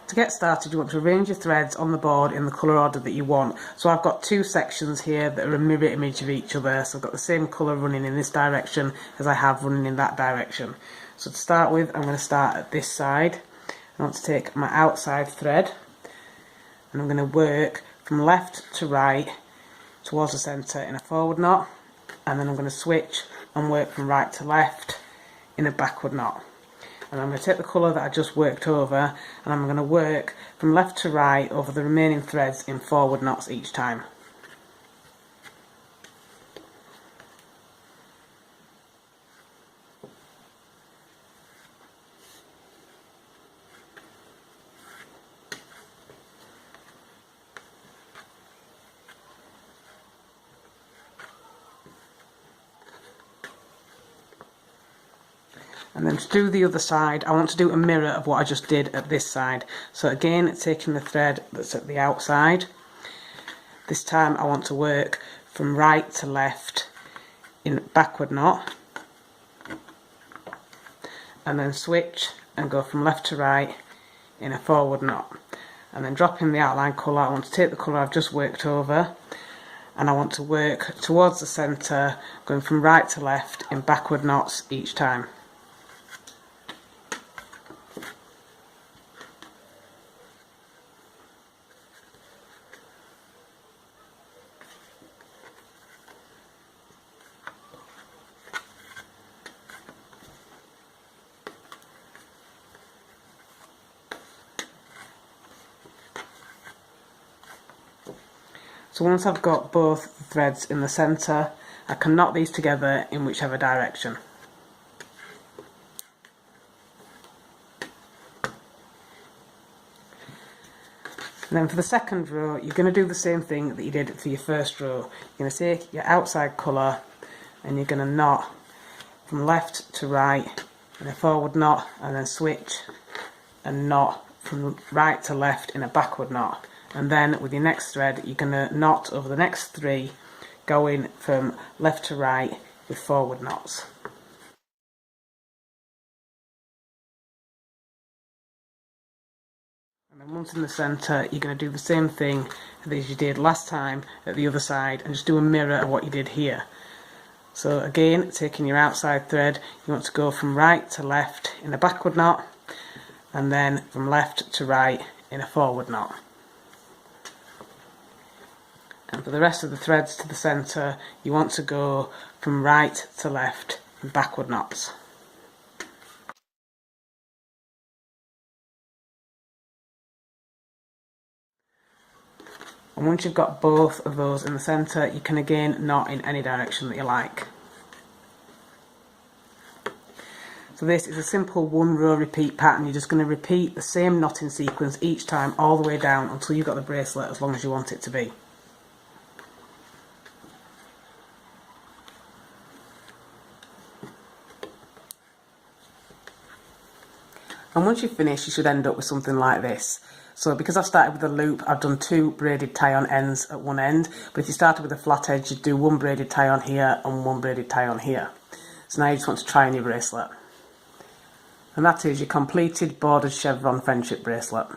To get started, you want to arrange your threads on the board in the colour order that you want. So I've got two sections here that are a mirror image of each other, so I've got the same colour running in this direction as I have running in that direction. So to start with, I'm going to start at this side. I want to take my outside thread and I'm going to work from left to right towards the centre in a forward knot, and then I'm going to switch and work from right to left in a backward knot. And I'm going to take the colour that I just worked over and I'm going to work from left to right over the remaining threads in forward knots each time. And then to do the other side, I want to do a mirror of what I just did at this side. So again, taking the thread that's at the outside. This time I want to work from right to left in a backward knot. And then switch and go from left to right in a forward knot. And then dropping the outline colour, I want to take the colour I've just worked over and I want to work towards the centre, going from right to left in backward knots each time. So once I've got both the threads in the centre, I can knot these together in whichever direction. And then for the second row, you're going to do the same thing that you did for your first row. You're going to take your outside colour and you're going to knot from left to right in a forward knot, and then switch and knot from right to left in a backward knot. And then with your next thread, you're going to knot over the next three, going from left to right with forward knots. And then once in the centre, you're going to do the same thing as you did last time at the other side, and just do a mirror of what you did here. So again, taking your outside thread, you want to go from right to left in a backward knot, and then from left to right in a forward knot. And for the rest of the threads to the centre, you want to go from right to left in backward knots. And once you've got both of those in the centre, you can again knot in any direction that you like. So this is a simple one row repeat pattern. You're just going to repeat the same knotting sequence each time all the way down until you've got the bracelet as long as you want it to be. And once you've finished, you should end up with something like this. So because I've started with a loop, I've done two braided tie-on ends at one end, but if you started with a flat edge, you'd do one braided tie-on here and one braided tie-on here. So now you just want to try on your bracelet. And that is your completed bordered chevron friendship bracelet.